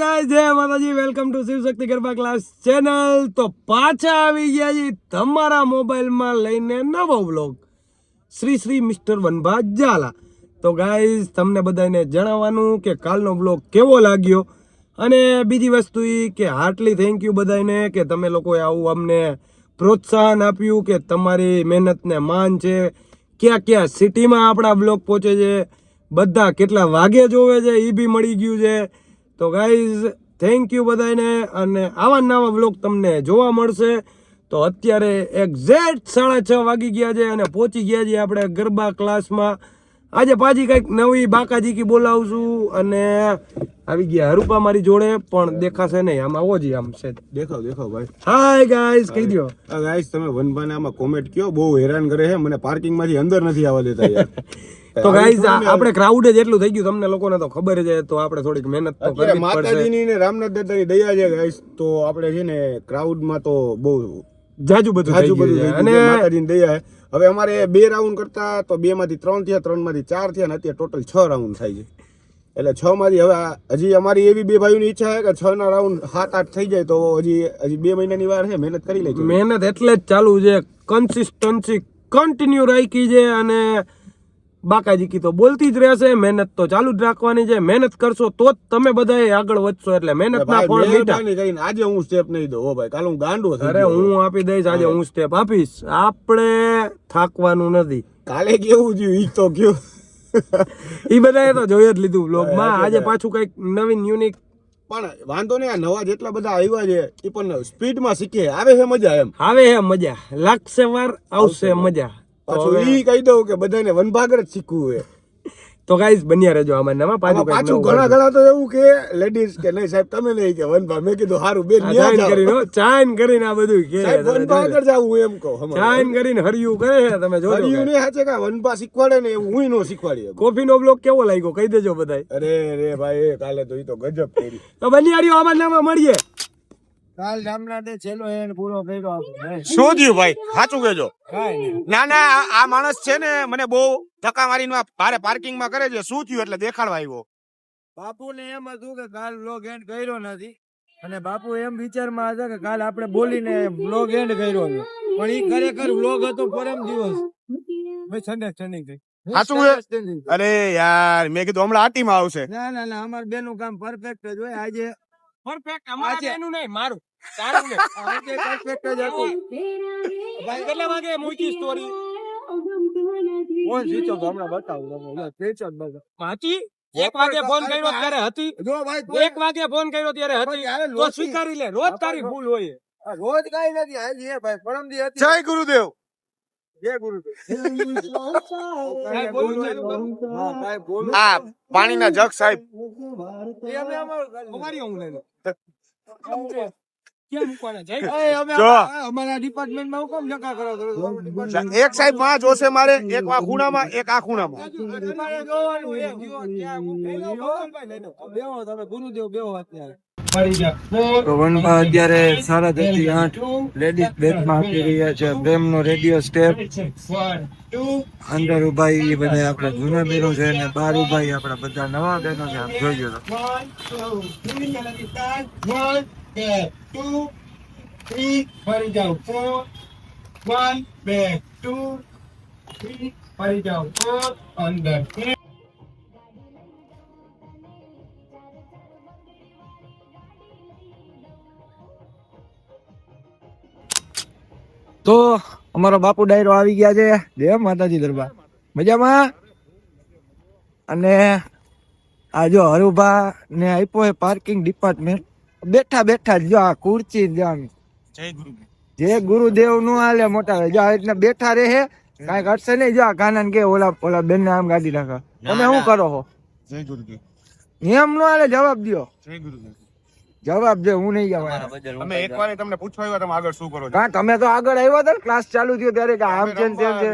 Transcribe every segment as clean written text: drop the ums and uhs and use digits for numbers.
Guys, જય માતાજી, welcome to Shiv Shakti garba class channel. તો પાછા આવી ગયા છે તમારા મોબાઈલમાં લઈને નવો વ્લોગ શ્રી મિસ્ટર વનભા ઝાલા. તો ગાઈસ, તમને બધાને જણાવવાનું કે કાલનો વ્લોગ કેવો લાગ્યો, અને બીજી વસ્તુ એ કે હાર્ટલી થેન્ક યુ બધાને કે તમે લોકોએ આવું અમને પ્રોત્સાહન આપ્યું, કે તમારી મહેનતને માન છે. ક્યાં ક્યાં સિટીમાં આપણા વ્લોગ પહોંચે છે, બધા કેટલા વાગે જોવે છે એ બી મળી ગયું છે. તો ગાઈઝ, થેન્ક યુ બધાને, અને આવા નવા વ્લોગ તમને જોવા મળશે. તો અત્યારે એક્ઝેક્ટ 6:30 વાગી ગયા છે અને પહોંચી ગયા છીએ આપણે ગરબા ક્લાસમાં. આજે પાછી કંઈક નવી બાકાજીકી બોલાવશું, અને આવી ગયા હરુપા મારી જોડે, પણ દેખાશે નહીં. આમ આવો જ આમ છે. દેખાવ ભાઈ. હાય ગાઈઝ, કહી દો. ગાઈઝ, તમે વનભાને આમાં કોમેન્ટ કયો, બહુ હેરાન કરે છે મને, પાર્કિંગ માંથી અંદર નથી આવવા દેતા યાર. તો ગાઈઝ, આપણે ક્રાઉડ જ એટલું થઈ ગયું, તમને લોકોને તો ખબર છે, તો આપણે થોડીક મહેનત તો કરવી જ પડશે. માતાજીની ને રામનાથ દાદાની દયા છે ગાઈઝ, તો આપણે છે ને ક્રાઉડમાં તો બહુ જાજુ બધું થઈ ગયું છે, અને માતાજીની દયા છે. હવે અમારે 2 રાઉન્ડ કરતા તો 2 માંથી 3 થયા, 3 માંથી 4 થયા, ને અત્યારે ટોટલ 6 રાઉન્ડ થાય છે. એટલે 6 માંથી હવે હજી અમારી એવી 2 ભાઈઓની ઈચ્છા છે કે 6 ના રાઉન્ડ 7-8 થઈ જાય, તો હજી 2 મહિનાની વાર છે, મહેનત કરી લેજો. મહેનત એટલે જ ચાલુ છે, કન્સિસ્ટન્સી કન્ટિન્યુ રાખી છે, અને બાકાજીકી તો બોલતી જ રહેશે. મહેનત તો ચાલુ જ રાખવાની છે. મહેનત કરશો તો જ તમે બધાએ આગળ વધશો. એટલે મહેનત ના ફળ મીઠા. આજે હું સ્ટેપ નહીં દઉં ભાઈ, કાલે હું ગાંડો થઈ અરે હું આપી દઈશ, આજે હું સ્ટેપ આપીશ. આપણે થાકવાનું નથી. કાલે કેવું થયું ઈ તો કયો. ઈ બધાએ તો જોઈ જ લીધું વ્લોગમાં. આજે પાછું કઈક નવીન યુનિક. પણ વાંધો નહીં, આ નવા જેટલા બધા આવ્યા છે એ પણ સ્પીડમાં શીખે, આવે છે મજા. એમ આવે છે મજા, લાગશે વાર, આવશે મજા. પાછું ઈ કહી દઉં કે બધાને વનભાગર જ શીખવું હોય. તો ગાઈસ, બન્યા રહેજો આમાં નવા. પાછું ઘણા તો એવું કે લેડીઝ કે નહીં સાહેબ તમે નહીં કે વનભા. મેં કીધું સારું બેન ચાઈન કરીને આ બધું કે વનભાગર જાવું એમ કહું. ચાઈન કરીને હરિયું કરે છે, તમે જોજો. હરિયું ને સાચે કા વનભા શીખવાડે ને એવું હું નો શીખવાડી. કોફી નો બ્લોગ કેવો લાગ્યો કહી દેજો બધાય. અરે ભાઈ, કાલે તો ઈ તો ગજબ કરી. તો બન્યા રહ્યો આમાં નવા, મળીએ કાલ રામનાથે છેલ્લો એન પૂરો કર્યો. શું થયું ભાઈ, સાચું કહેજો. ના આ માણસ છે ને મને બહુ ધક્કા મારીને ભારે પાર્કિંગ માં કરે છે. શું થયું એટલે દેખાડવા આવ્યો. બાપુ ને એમ હતું કે કાલ બ્લોગ એન્ડ કર્યો નથી, અને બાપુ એમ વિચારમાં હતા કે કાલ આપણે બોલીને બ્લોગ એન્ડ કર્યો છે, પણ ઈ ખરેખર બ્લોગ હતો પરમ દિવસ. ભાઈ સન્ડે થઈ. સાચું? અરે યાર, મેં કીધું હમણાં આટીમાં આવશે. ના અમાર બેનું કામ પરફેક્ટ જ હોય. આજે પરફેક્ટ અમારા બેનું નહીં, મારું તારું ને આજે પરફેક્ટ જ હતું. ભાઈ કેટલા વાગે મૂકી સ્ટોરી? ફોન સ્વિચ ઓફ હમણાં બતાવું તમને. સ્વિચ ઓફ બતાવ. માચી 1 વાગે ફોન કર્યો ત્યારે હતી. જો ભાઈ 1 વાગે ફોન કર્યો ત્યારે હતી, તો સ્વીકારી લે. રોજ તારી ભૂલ હોય. રોજ કઈ નથી. આજે ભાઈ પરમદી હતી. જય ગુરુદેવ. જય ગુરુદેવ. આ પાણીના જગ સાહેબ. અમારી ઊંઘ લઈને કેમ મૂકવાના? જય અમારા ડિપાર્ટમેન્ટમાં હું કેમ ધક્કા કરો છો? એક સાહેબ માં જોશે મારે, એક આ ખૂણામાં, એક આ ખૂણામાં. તમારે જોવાનું છે. બેહો તમે, ગુરુદેવ બેહો અત્યારે. તો વનભા અત્યારે 7:30-8 લેડીઝ બેચમાં આપી રહ્યા છે પ્રેમનો રેડિયો સ્ટેપ. અંદર ઉભા એ બધા આપણા જૂના બહેનો છે, અને બહાર ઉભા આપણા બધા નવા બહેનો છે. આમ જોઈ લો. 1 2 3 ફરી જાઓ. 1 2 3 ફરી જાઓ. અંદર તો અમારો બાપુ ડાયરો આવી ગયા છે. જય માતાજી દરબાર. મજામાં? અને આ જો હરુભા ને આપ્યો છે પાર્કિંગ ડિપાર્ટમેન્ટ. બેઠા જો આ ખુરચી જય ગુરુદેવ નું હાલે મોટા. જો આ રીતના બેઠા રહે, કાંઈક અડશે નહીં. જો આ કાના કે ઓલા બેન ને આમ ગાડી નાખો. તમે શું કરો છો? જય ગુરુદેવ. નિયમ નો હાલે, જવાબ દો. જય ગુરુદેવ. જવાબ દે. હું નહીં જવા. અમે એકવાર તમને પૂછવા આવ્યા તમે આગળ શું કરો છો? હા, તમે તો આગળ આવ્યા હતા ક્લાસ ચાલુ થયો ત્યારે કે આમ છે તેમ છે,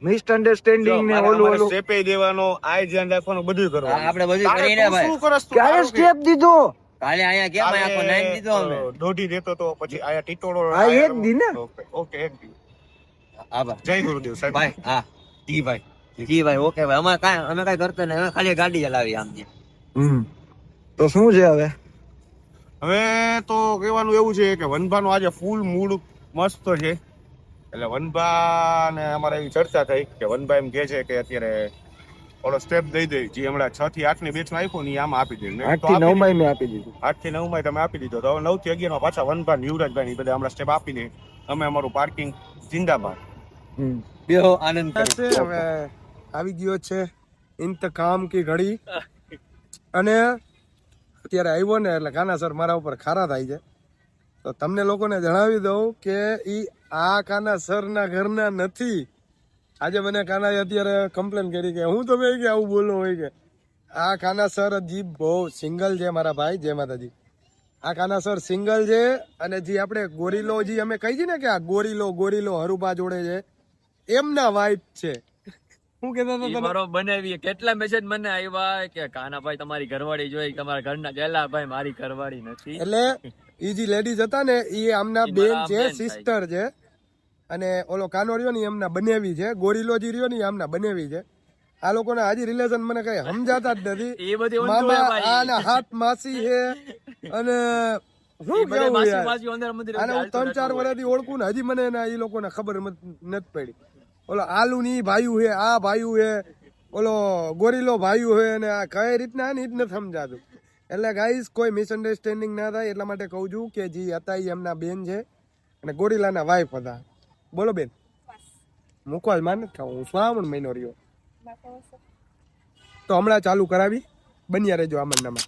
મિસઅન્ડરસ્ટેન્ડિંગ ને ઓલું સ્ટેપે દેવાનો, આય ધ્યાન રાખવાનું, બધું કરવાનું. આપણે બધું કરીને ભાઈ. શું કરસ તું? ક્યારે સ્ટેપ દીધો? કાલે અહીંયા કેમ આખો નાઈન દીધો અમે. દોઢી દેતો તો પછી આયા ટીટોળો. આ એક દી ને. ઓકે એક દી. આભાર જય ગુરુદેવ સાહેબ. ભાઈ. હા જી ભાઈ. જી ભાઈ. ઓકે ભાઈ. અમે કાઈ કરતા નહીં, અમે ખાલી ગાડી ચલાવી આમ. તો શું છે હવે? હવે તો કહેવાનું એવું છે કે વનભાનો આજે ફૂલ મૂડ મસ્ત છે. એટલે વનભા ને અમારે એવી ચર્ચા થઈ કે વનભા એમ કહે છે કે અત્યારે ઓલો સ્ટેપ દઈ દે જે હમણાં 6 થી 8 ની બેચમાં આપ્યો ને એ આમાં આપી દે. 8 થી 9 માં મેં આપી દીધું. 8 થી 9 માં તમે આપી દીધો તો હવે 9 થી 11 માં પાછા વનભા ને યુવરાજભાઈ ની બધા હમણાં સ્ટેપ આપીને અમે અમારું પાર્કિંગ જિંદાબાદ. બેહો આનંદ કરો. હવે આવી ગયો છે ઇંતકામ કી ઘડી. અને અત્યારે આવ્યો ને એટલે કાના સર મારા ઉપર ખારા થાય છે. તો તમને લોકોને જણાવી દઉં કે ઈ આ કાના સરના ઘરના નથી. આજે મને કાનાએ અત્યારે કમ્પ્લેન કરી કે હું તમે કે આવું બોલો હોય કે આ કાના સર હજી બહુ સિંગલ છે મારા ભાઈ. જય માતાજી. આ કાના સર સિંગલ છે. અને જે આપણે ગોરીલો જે અમે કહી છીએ ને કે આ ગોરીલો હરુબા જોડે છે એમના વાઇફ છે. હું કહેતો હતો તને? મારો બનાવી કેટલા મેસેજ મને આવ્યા કે કાનાભાઈ તમારી ઘરવાળી જોઈ, તમારા ઘરના ગેલા ભાઈ મારી ઘરવાળી નથી. એટલે ઈ જે લેડીઝ હતા ને એ આમના ઈ બેન મારા છે, બેન થાય. સિસ્ટર છે. અને ઓલો કાનો રહ્યો ને ઈ એમના બનેવી છે. ગોરીલો જે રહ્યો ને ઈ આમના બનેવી છે. આ લોકોના હજી રિલેશન મને કઈ સમજાતા જ નથી. એ બધી ઊંધું હે મામા ભાઈ. આના હાથ માસી છે અને શું એ બધે કેવું માસી યાર. માસી અંદર મંદિર આને હું 3-4 વર્ષથી ઓળખું ને હજી મને એના ઈ લોકોને ખબર નથી પડી. ઓલો આલુ ની ભાઈયું છે, આ ભાઈયું છે, ઓલો ગોરીલો ભાઈયું છે અને આ કઈ રીતના હે ને ઈ જ નથી સમજાતું. એટલે ગાઈસ કોઈ મિસઅન્ડરસ્ટેન્ડિંગ ના થાય એટલા માટે કહું છું કે જે હતા એ એમના બેન છે અને ગોરીલાના વાઈફ હતા. બોલો બેન. મૂકવા જ માન નથી ખાવું. હું શ્રાવણ મહિનો રહ્યો તો હમણાં ચાલુ કરાવી. બન્યા રહેજો આમંડમાં.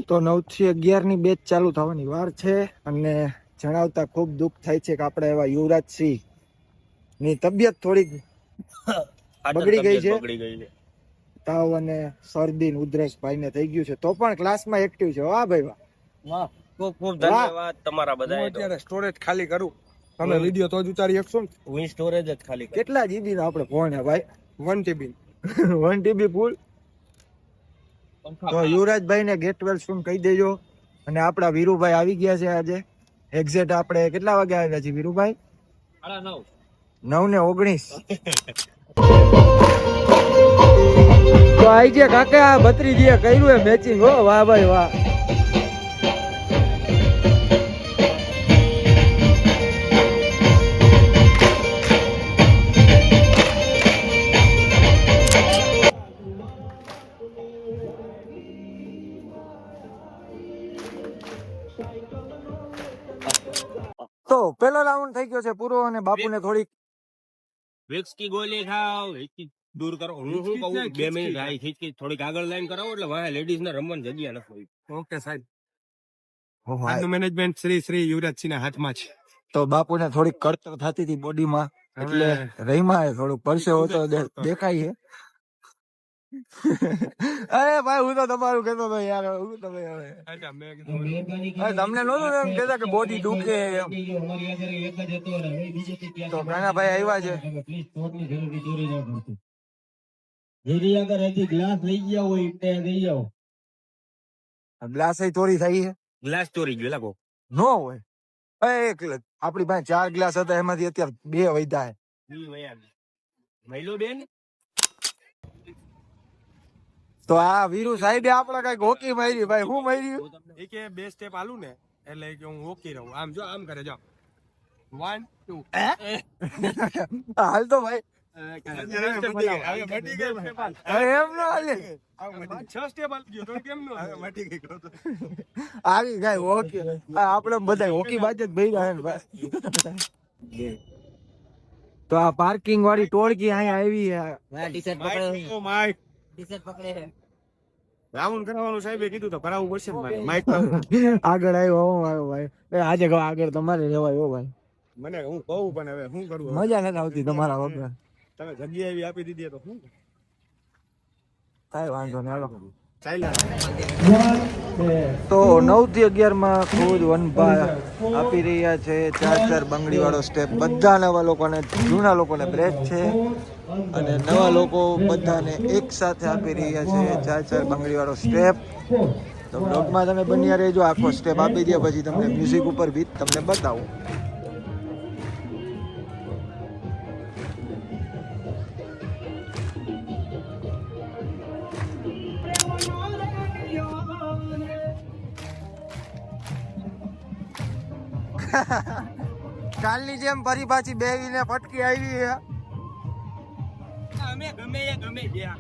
તો 9 થી 11 ની બેચ ચાલુ થવાની વાર છે. અને જણાવતા ખૂબ દુઃખ થાય છે કે આપણે એવા યુવરાજસિંહ ની તબિયત થોડીક બગડી ગઈ છે. તાવ અને શરદી ને ઉધરસ ભાઈને થઈ ગયું છે. તો પણ ક્લાસમાં એક્ટિવ છે. વાહ ભાઈ વાહ. ખૂબ ખૂબ ધન્યવાદ તમારા હું બધા. અત્યારે સ્ટોરેજ ખાલી કરું. તમે વિડીયો તો જ ઉતારી શકશો ને. હું સ્ટોરેજ જ ખાલી કરું. કેટલા જીબી નો આપણે ફોન હે ભાઈ? 1 TB 1 TB ફૂલ. તો યુવરાજભાઈ ને ગેટ વેલ સૂન કહી દેજો. અને આપણા વીરુભાઈ આવી ગયા છે આજે. એક્ઝેક્ટ આપણે કેટલા વાગે આવ્યા છીએ વીરુભાઈ? 9:19. તો આઈ જે કાકા આ ભત્રીજીએ કર્યું એ મેચિંગ. હો વાહ ભાઈ વાહ. તો પેલો રાઉન્ડ થઈ ગયો છે પૂરો અને બાપુને થોડીક વિક્સ કી ગોલી ખાઓ, હિચકી દૂર કરો. હું શું કહું 2 મિનિટ આ હિચકી થોડીક આગળ લાઈન કરાવો એટલે વાહ લેડીઝ ને રમવાની જગ્યા નથી. ઓકે સાહેબ. આજનું મેનેજમેન્ટ શ્રી યુવરાજસિંહના હાથમાં છે. તો બાપુને થોડીક કડતર થતી હતી બોડીમાં એટલે રહીમાં થોડુંક પરસેવો તો દેખાય છે. અરે ભાઈ હું તો તમારું કહેતો હતો યાર. હું તમે હવે તમને નહોતું એમ કહેતા કે બોડી દુખે એમ. તો કાનાભાઈ આવ્યા છે. ગ્લાસ ચોરી થઈ છે. ગ્લાસ ચોરી ગયો લાગો. નો હોય. આપણી પાસે 4 ગ્લાસ હતા એમાંથી અત્યારે 2 વધ્યા છે. મહિલો બેન તો આ વીરુ સાહેબે આપડા કઈક હોકી મારી ભાઈ. હું મારી? એ કે 2 સ્ટેપ આલું ને એટલે કે હું ઓકી રહું. આમ જો આમ કરે જો 1 2 હાલ તો ભાઈ. એમ નો હાલે. 6 સ્ટેપ આલી ગયો તો કેમ નો મટી ગઈ. આવી ગાય હોકી. આપણે બધા હોકી બાજ જ ભેગા હે ને ભાઈ. તો આ પાર્કિંગ વાળી ટોળકી અહીંયા આવી છે. ટી-શર્ટ પકડે. માઇક ટી-શર્ટ પકડે. રાઉન્ડ કરાવવાનું સાહેબે કીધું તો કરાવવું પડશે ને મારે. માઇક આગળ આવ્યો હો મારો ભાઈ. આજે આગળ તમારે રહેવાય હો ભાઈ. મને હું કહું પણ હવે શું કરું હવે? મજા નથી આવતી તમારા વગર. તમે જગ્યા એવી આપી દીધી તો શું કાંઈ વાંધો નહીં હાલો. ચાલ્યા. તો 9 થી 11 માં ખુદ વનભા આપી રહ્યા છે 4 બંગડી વાળો સ્ટેપ. બધા નવા લોકોને જૂના લોકોને બ્રેક છે અને નવા લોકો બધાને એક સાથે આપી રહ્યા છે 4 બંગડી વાળો સ્ટેપ. તો બ્લોગમાં તમે બન્યા રહેજો. આખો સ્ટેપ આપી દે પછી તમને મ્યુઝિક ઉપર બી તમને બતાવું. કાલની જેમ ફરી પાછી બેવીને ફટકી આવી છે. અમે ગમે એ ગમે ગયા.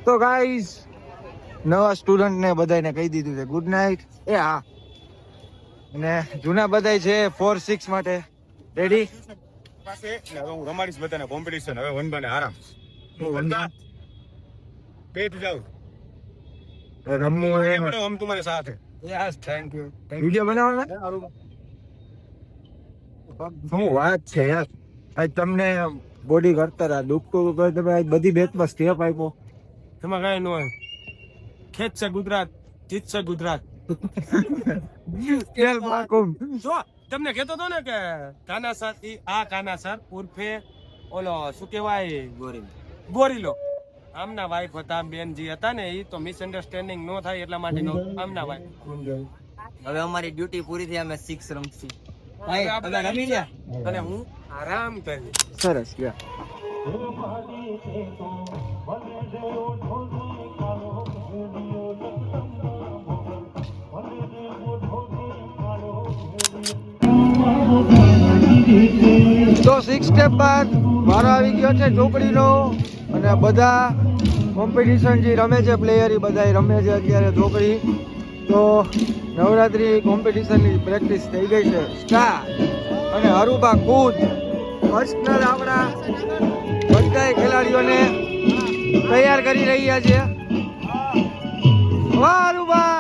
તો ગાઈઝ નવા સ્ટુડન્ટ ને બધાને કહી દીધું છે ગુડ નાઇટ. એ હા, અને જૂના બધા છે 4-6 માટે રેડી. પાસે ને હવે હું રમાડીશ બધાને કોમ્પિટિશન. હવે વનબાને આરામ બેઠ જાવ રમવું હોય એમ. હમ તમારે સાથે યસ થેન્ક યુ. વિડીયો બનાવવાનો શું વાત છે યાર. આજ તમને બોડી કરતા રહ્યા દુખતું તો તમે આજ બધી બેચમાં સ્ટેપ આપ્યો. એમાં કઈ ન હોય. ખેત છે ગુજરાત, જીત છે ગુજરાત. તેલ પાકું. જો તમને કહેતો હતો ને કે કાના સર આ કાના સર ઉર્ફે ઓલો શું કહેવાય ગોરીલો આમના વાઈફ હતા, બેનજી હતા ને, એ તો મિસઅન્ડરસ્ટેન્ડિંગ નો થાય એટલા માટે આમના વાઈફ. હવે અમારી ડ્યુટી પૂરી થઈ, અમે 6 રમશી. હવે આપણે રમી લે અને હું આરામ કરી. સરસ યાર. તો 6 સ્ટેપ બાદ મારો આવી ગયો છે ચોકડીનો, અને બધા કોમ્પિટિશન જે રમે છે પ્લેયર એ બધા રમે છે અત્યારે ચોકડી. તો નવરાત્રી કોમ્પિટિશનની પ્રેક્ટિસ થઈ ગઈ છે સ્ટાર્ટ. અને હરુભા ખુદ પર્સનલ આપણા બધા ખેલાડીઓને તૈયાર કરી રહ્યા છે. વાહ હરુભા.